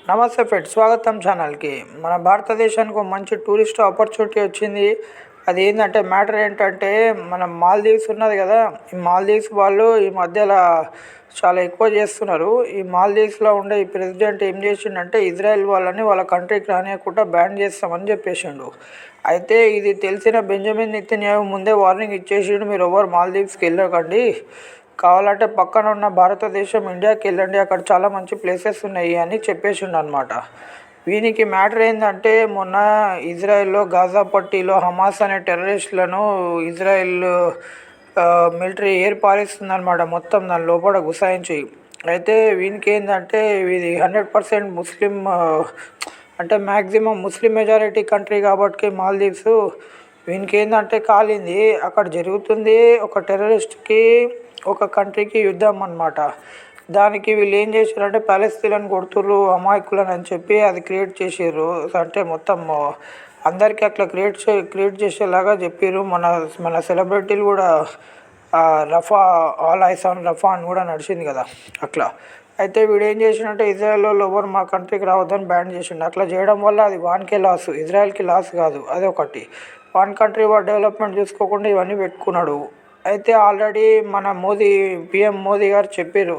నమస్తే ఫ్రెండ్స్, స్వాగతం ఛానల్కి. మన భారతదేశానికి మంచి టూరిస్ట్ ఆపర్చునిటీ వచ్చింది. అది ఏంటంటే మ్యాటర్ ఏంటంటే మన మాల్దీవ్స్ ఉన్నది కదా, ఈ మాల్దీవ్స్ వాళ్ళు ఈ మధ్యలో చాలా ఎక్కువ చేస్తున్నారు. ఈ మాల్దీవ్స్లో ఉండే ఈ ప్రెసిడెంట్ ఏం చేసిండంటే ఇజ్రాయెల్ వాళ్ళని వాళ్ళ కంట్రీకి రానియకుండా బ్యాన్ చేస్తామని చెప్పేసిండు. అయితే ఇది తెలిసిన బెంజమిన్ నెతన్యాహు ముందే వార్నింగ్ ఇచ్చేసిండు, మీరు ఎవరు మాల్దీవ్స్కి వెళ్ళకండి, కావాలంటే పక్కన ఉన్న భారతదేశం ఇండియాకి వెళ్ళండి, అక్కడ చాలా మంచి ప్లేసెస్ ఉన్నాయి అని చెప్పేసిండు అనమాట. వీనికి మ్యాటర్ ఏంటంటే మొన్న ఇజ్రాయెల్లో గాజా పట్టీలో హమాస్ అనే టెర్రరిస్టులను ఇజ్రాయెల్ మిలిటరీ పారిస్తుందన్నమాట, మొత్తం దాని లోపల గుసాయించి. అయితే వీనికి ఏంటంటే ఇది 100% ముస్లిం, అంటే మ్యాక్సిమం ముస్లిం మెజారిటీ కంట్రీ కాబట్టి మాల్దీవ్స్ వీనికి ఏంటంటే కాలింది. అక్కడ జరుగుతుంది ఒక టెర్రరిస్ట్కి ఒక కంట్రీకి యుద్ధం అన్నమాట. దానికి వీళ్ళు ఏం చేశారంటే ప్యాలెస్తీన్లను కొడుతుర్రు అమాయకులను అని చెప్పి అది క్రియేట్ చేసారు. అంటే మొత్తం అందరికీ అట్లా క్రియేట్ చేసేలాగా చెప్పారు. మన మన సెలబ్రిటీలు కూడా రఫా ఆల్ ఐస్ ఆన్ రఫా అని కూడా నడిచింది కదా అట్లా. అయితే వీడు ఏం చేసిండంటే ఇజ్రాయెల్లో ఎవరు మా కంట్రీకి రావద్దని బ్యాన్ చేసిండు. అట్లా చేయడం వల్ల అది వానికే లాస్, ఇజ్రాయెల్కి లాస్ కాదు. అదొకటి. వన్ కంట్రీ వాడు డెవలప్మెంట్ చూసుకోకుండా ఇవన్నీ పెట్టుకున్నాడు. అయితే ఆల్రెడీ మన పిఎం మోదీ గారు చెప్పారు,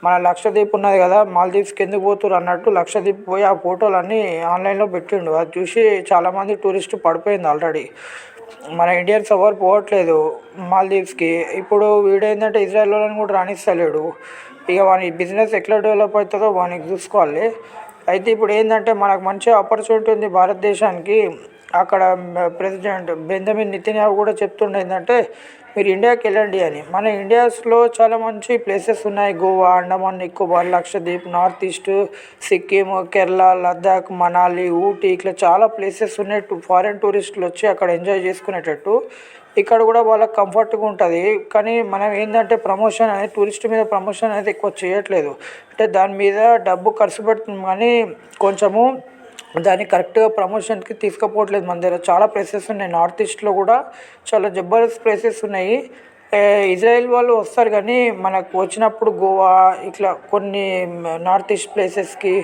మన లక్షద్వీప్ ఉన్నది కదా, మాల్దీవ్స్కి ఎందుకు పోతురు అన్నట్టు లక్షద్వీప్ పోయి ఆ ఫోటోలన్నీ ఆన్లైన్లో పెట్టిండు. అది చూసి చాలామంది టూరిస్టు పడిపోయింది ఆల్రెడీ. మన ఇండియన్స్ ఎవరు పోవట్లేదు మాల్దీవ్స్కి. ఇప్పుడు వీడేంటంటే ఇజ్రాయెల్ వాళ్ళని కూడా రాణిస్తలేడు. ఇక వాని బిజినెస్ ఎట్లా డెవలప్ అవుతుందో వానికి చూసుకోవాలి. అయితే ఇప్పుడు ఏంటంటే మనకు మంచి ఆపర్చునిటీ ఉంది భారతదేశానికి. అక్కడ ప్రెసిడెంట్ బెంజమిన్ నెతన్యాహు కూడా చెప్తుండే ఏంటంటే మీరు ఇండియాకి వెళ్ళండి అని. మన ఇండియాస్లో చాలా మంచి ప్లేసెస్ ఉన్నాయి. గోవా, అండమాన్ నికోబార్, లక్షద్వీప్, నార్త్ ఈస్ట్, సిక్కిం, కేరళ, లద్దాఖ్, మనాలి, ఊటీ, ఇట్లా చాలా ప్లేసెస్ ఉన్నాయి. ఫారిన్ టూరిస్టులు వచ్చి అక్కడ ఎంజాయ్ చేసుకునేటట్టు. ఇక్కడ కూడా వాళ్ళకి కంఫర్ట్గా ఉంటుంది. కానీ మనం ఏంటంటే ప్రమోషన్ అనేది, టూరిస్ట్ మీద ప్రమోషన్ అనేది ఎక్కువ చేయట్లేదు. అంటే దాని మీద డబ్బు ఖర్చు పెడుతున్నాం కానీ కొంచెము దాన్ని కరెక్ట్గా ప్రమోషన్కి తీసుకుపోవట్లేదు. మన దగ్గర చాలా ప్లేసెస్ ఉన్నాయి. నార్త్ ఈస్ట్లో కూడా చాలా జబర్దస్త్ ప్లేసెస్ ఉన్నాయి. ఇజ్రాయెల్ వాళ్ళు వస్తారు కానీ మనకు వచ్చినప్పుడు గోవా ఇట్లా కొన్ని నార్త్ ఈస్ట్ ప్లేసెస్కి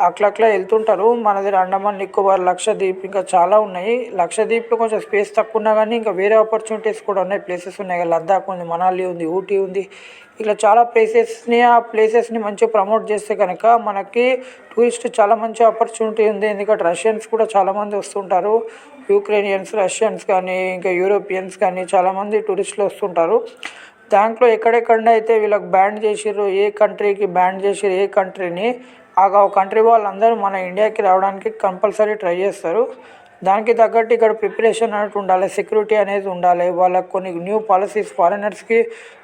అట్లా వెళ్తుంటారు. మన దగ్గర అండమాన్ నికోబార్, లక్షద్వీప్ ఇంకా చాలా ఉన్నాయి. లక్షద్వీప్లో కొంచెం స్పేస్ తక్కువ ఉన్నా కానీ ఇంకా వేరే ఆపర్చునిటీస్ కూడా ఉన్నాయి, ప్లేసెస్ ఉన్నాయి. లద్దాఖ్ ఉంది, మనాలి ఉంది, ఊటీ ఉంది. ఇట్లా చాలా ఆ ప్లేసెస్ని మంచిగా ప్రమోట్ చేస్తే కనుక మనకి టూరిస్ట్ చాలా మంచి ఆపర్చునిటీ ఉంది. ఎందుకంటే రష్యన్స్ కూడా చాలామంది వస్తుంటారు. యుక్రెయినియన్స్, రష్యన్స్ కానీ ఇంకా యూరోపియన్స్ కానీ చాలామంది టూరిస్టులు వస్తుంటారు. దాంట్లో ఎక్కడెక్కడైతే వీళ్ళకి బ్యాన్ చేసిర్రు, ఏ కంట్రీకి బ్యాన్ చేసిర్రు, ఏ కంట్రీని ఆ కంట్రీ వాళ్ళందరూ మన ఇండియాకి రావడానికి కంపల్సరీ ట్రై చేస్తారు. దానికి తగ్గట్టు ఇక్కడ ప్రిపరేషన్ అనేది ఉండాలి, సెక్యూరిటీ అనేది ఉండాలి. వాళ్ళకి కొన్ని న్యూ పాలసీస్, ఫారినర్స్కి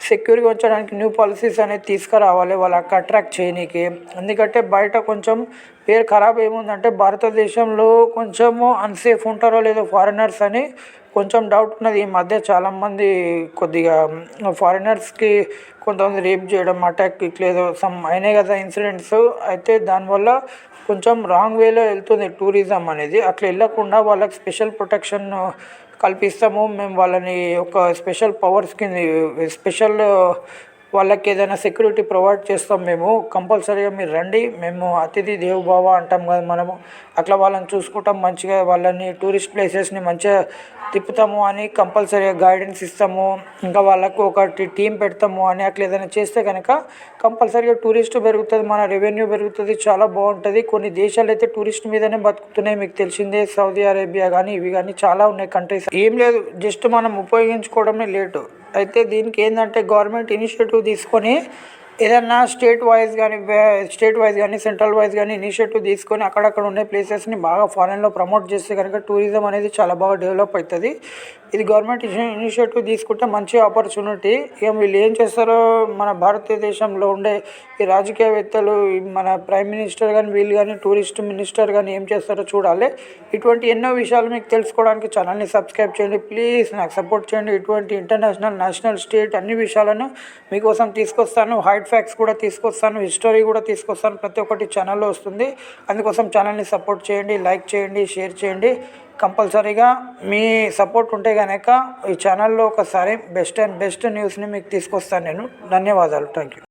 సెక్యూర్గా ఉంచడానికి న్యూ పాలసీస్ అనేది తీసుకురావాలి వాళ్ళకి అట్రాక్ట్ చేయనీకి. ఎందుకంటే బయట కొంచెం పేరు ఖరాబ్ ఏముందంటే భారతదేశంలో కొంచెము అన్సేఫ్ ఉంటారో లేదో ఫారినర్స్ అని కొంచెం డౌట్ ఉన్నది. ఈ మధ్య చాలామంది కొద్దిగా ఫారినర్స్కి కొంతమంది రేప్ చేయడం, అటాక్ ఇట్లేదో సమ్ అయినాయి కదా ఇన్సిడెంట్స్. అయితే దానివల్ల కొంచెం రాంగ్ వేలో వెళ్తుంది టూరిజం అనేది. అట్లా వెళ్ళకుండా వాళ్ళకి స్పెషల్ ప్రొటెక్షన్ కల్పిస్తాము మేము. వాళ్ళని ఒక స్పెషల్ పవర్స్ కింద స్పెషల్ వాళ్ళకి ఏదైనా సెక్యూరిటీ ప్రొవైడ్ చేస్తాం మేము. కంపల్సరీగా మీరు రండి, మేము అతిథి దేవోభవ అంటాం కదా మనము, అట్లా వాళ్ళని చూసుకుంటాం మంచిగా. వాళ్ళని టూరిస్ట్ ప్లేసెస్ని మంచిగా తిప్పుతాము అని కంపల్సరీగా గైడెన్స్ ఇస్తాము. ఇంకా వాళ్ళకు ఒక టీం పెడతాము అని అట్లా ఏదైనా చేస్తే కనుక కంపల్సరీగా టూరిస్ట్ పెరుగుతుంది, మన రెవెన్యూ పెరుగుతుంది, చాలా బాగుంటుంది. కొన్ని దేశాలు అయితే టూరిస్ట్ మీదనే బతుకుతున్నాయి, మీకు తెలిసిందే. సౌదీ అరేబియా కానీ ఇవి కానీ చాలా ఉన్నాయి కంట్రీస్. ఏం లేదు, జస్ట్ మనం ఉపయోగించుకోవడమే లేటు. అయితే దీనికి ఏంటంటే గవర్నమెంట్ ఇనిషియేటివ్ తీసుకొని ఏదన్నా స్టేట్ వైజ్ కానీ సెంట్రల్ వైజ్ కానీ ఇనిషియేటివ్ తీసుకొని అక్కడక్కడ ఉండే ప్లేసెస్ని బాగా ఫారెన్లో ప్రమోట్ చేస్తే కనుక టూరిజం అనేది చాలా బాగా డెవలప్ అవుతుంది. ఇది గవర్నమెంట్ ఇనిషియేటివ్ తీసుకుంటే మంచి ఆపర్చునిటీ. ఇక వీళ్ళు ఏం చేస్తారో మన భారతదేశంలో ఉండే ఈ రాజకీయవేత్తలు, మన ప్రైమ్ మినిస్టర్ కానీ వీళ్ళు కానీ టూరిస్ట్ మినిస్టర్ కానీ ఏం చేస్తారో చూడాలి. ఇటువంటి ఎన్నో విషయాలు మీకు తెలుసుకోవడానికి ఛానల్ని సబ్స్క్రైబ్ చేయండి ప్లీజ్, నాకు సపోర్ట్ చేయండి. ఇటువంటి ఇంటర్నేషనల్, నేషనల్, స్టేట్ అన్ని విషయాలను మీకోసం తీసుకొస్తాను. హైట్ ఫ్యాక్ట్స్ కూడా తీసుకొస్తాను, హిస్టరీ కూడా తీసుకొస్తాను. ప్రతి ఒక్కటి ఛానల్లో వస్తుంది. అందుకోసం ఛానల్ని సపోర్ట్ చేయండి, లైక్ చేయండి, షేర్ చేయండి. కంపల్సరీగా మీ సపోర్ట్ ఉంటే కనుక ఈ ఛానల్లో ఒకసారి బెస్ట్ న్యూస్ని మీకు తీసుకొస్తాను నేను. ధన్యవాదాలు. Thank you.